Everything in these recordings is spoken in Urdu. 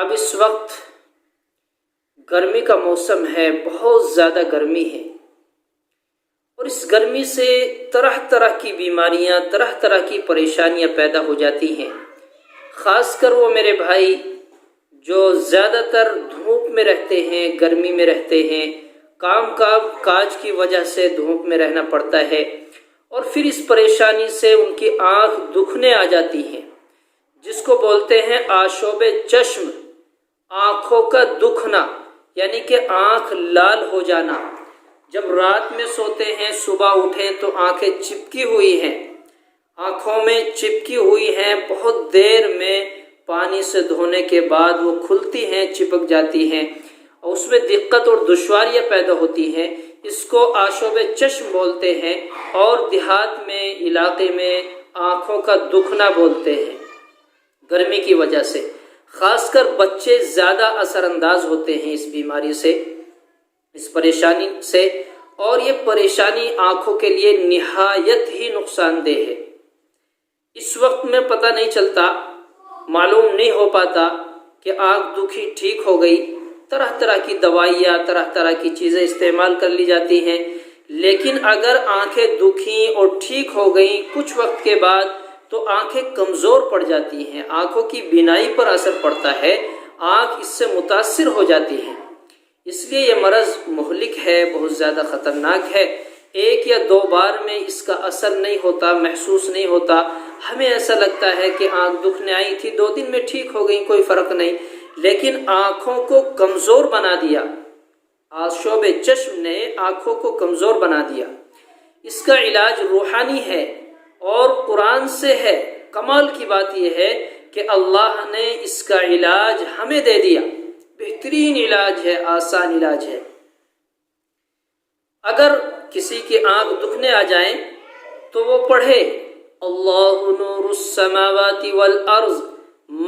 اب اس وقت گرمی کا موسم ہے، بہت زیادہ گرمی ہے، اور اس گرمی سے طرح طرح کی بیماریاں، طرح طرح کی پریشانیاں پیدا ہو جاتی ہیں۔ خاص کر وہ میرے بھائی جو زیادہ تر دھوپ میں رہتے ہیں، گرمی میں رہتے ہیں، کاج کی وجہ سے دھوپ میں رہنا پڑتا ہے، اور پھر اس پریشانی سے ان کی آنکھ دکھنے آ جاتی ہیں، جس کو بولتے ہیں آشوب چشم، آنکھوں کا دکھنا، یعنی کہ آنکھ لال ہو جانا۔ جب رات میں سوتے ہیں، صبح اٹھیں تو آنکھیں چپکی ہوئی ہیں، آنکھوں میں چپکی ہوئی ہیں، بہت دیر میں پانی سے دھونے کے بعد وہ کھلتی ہیں، چپک جاتی ہیں، اور اس میں دقت اور دشواریاں پیدا ہوتی ہیں۔ اس کو آشوب چشم بولتے ہیں، اور دیہات میں، علاقے میں آنکھوں کا دکھنا بولتے ہیں، گرمی کی وجہ سے۔ خاص کر بچے زیادہ اثر انداز ہوتے ہیں اس بیماری سے، اس پریشانی سے، اور یہ پریشانی آنکھوں کے لیے نہایت ہی نقصان دہ ہے۔ اس وقت میں پتہ نہیں چلتا، معلوم نہیں ہو پاتا کہ آنکھ دکھی ٹھیک ہو گئی، طرح طرح کی دوائیاں، طرح طرح کی چیزیں استعمال کر لی جاتی ہیں، لیکن اگر آنکھیں دکھیں اور ٹھیک ہو گئیں کچھ وقت کے بعد تو آنکھیں کمزور پڑ جاتی ہیں، آنکھوں کی بینائی پر اثر پڑتا ہے، آنکھ اس سے متاثر ہو جاتی ہے۔ اس لیے یہ مرض مہلک ہے، بہت زیادہ خطرناک ہے۔ ایک یا دو بار میں اس کا اثر نہیں ہوتا، محسوس نہیں ہوتا، ہمیں ایسا لگتا ہے کہ آنکھ دکھنے آئی تھی، 2 دن میں ٹھیک ہو گئی، کوئی فرق نہیں، لیکن آنکھوں کو کمزور بنا دیا، آشوب چشم نے آنکھوں کو کمزور بنا دیا۔ اس کا علاج روحانی ہے اور قرآن سے ہے۔ کمال کی بات یہ ہے کہ اللہ نے اس کا علاج ہمیں دے دیا، بہترین علاج ہے، آسان علاج ہے۔ اگر کسی کی آنکھ دکھنے آ جائیں تو وہ پڑھے اللہ نور السماوات والارض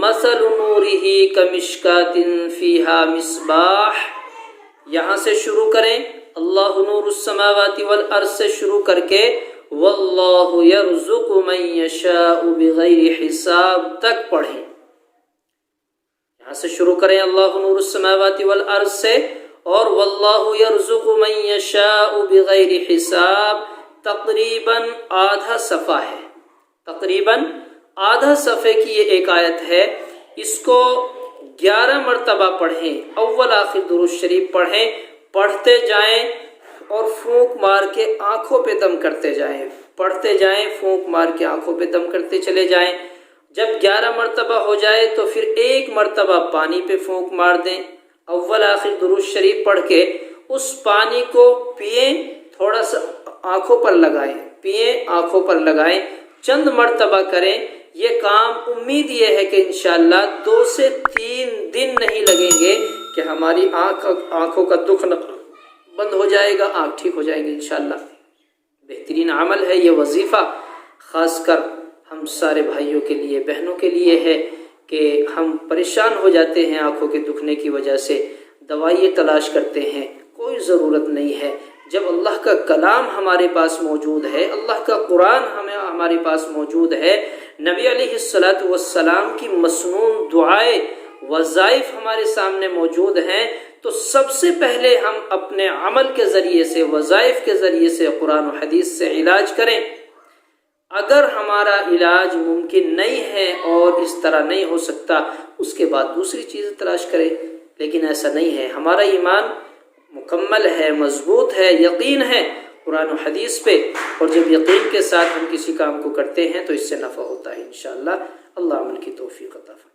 مثل نورہ کمشکات فیہا مصباح، یہاں سے شروع کریں، اللہ نور السماوات والارض سے شروع کر کے واللہ یرزق من یشاء بغیر حساب تک پڑھیں۔ یہاں سے شروع کریں اللہ نور السماوات والارض سے، اور واللہ یرزق من یشاء بغیر حساب تقریباً آدھا صفحہ ہے، تقریباً آدھا صفحے کی یہ ایک آیت ہے۔ اس کو 11 مرتبہ پڑھیں، اول آخر درود شریف پڑھیں، پڑھتے جائیں اور پھونک مار کے آنکھوں پہ دم کرتے جائیں، پڑھتے جائیں، پھونک مار کے آنکھوں پہ دم کرتے چلے جائیں۔ جب 11 مرتبہ ہو جائے تو پھر 1 مرتبہ پانی پہ پھونک مار دیں، اول آخر درود شریف پڑھ کے اس پانی کو پئیں، تھوڑا سا آنکھوں پر لگائیں، پئیں، آنکھوں پر لگائیں، چند مرتبہ کریں۔ یہ کام امید یہ ہے کہ انشاءاللہ 2 سے 3 دن نہیں لگیں گے کہ ہماری آنکھوں کا دکھنا بند ہو جائے گا، آنکھ ٹھیک ہو جائے گی انشاءاللہ۔ بہترین عمل ہے یہ وظیفہ، خاص کر ہم سارے بھائیوں کے لیے، بہنوں کے لیے ہے کہ ہم پریشان ہو جاتے ہیں آنکھوں کے دکھنے کی وجہ سے، دوائیں تلاش کرتے ہیں، کوئی ضرورت نہیں ہے۔ جب اللہ کا کلام ہمارے پاس موجود ہے، اللہ کا قرآن ہمارے پاس موجود ہے، نبی علیہ السلام کی مسنون دعائیں، وظائف ہمارے سامنے موجود ہیں، تو سب سے پہلے ہم اپنے عمل کے ذریعے سے، وظائف کے ذریعے سے، قرآن و حدیث سے علاج کریں۔ اگر ہمارا علاج ممکن نہیں ہے اور اس طرح نہیں ہو سکتا، اس کے بعد دوسری چیزیں تلاش کریں، لیکن ایسا نہیں ہے۔ ہمارا ایمان مکمل ہے، مضبوط ہے، یقین ہے قرآن و حدیث پہ، اور جب یقین کے ساتھ ہم کسی کام کو کرتے ہیں تو اس سے نفع ہوتا ہے انشاءاللہ۔ اللہ عمل کی توفیق عطا فرمائے۔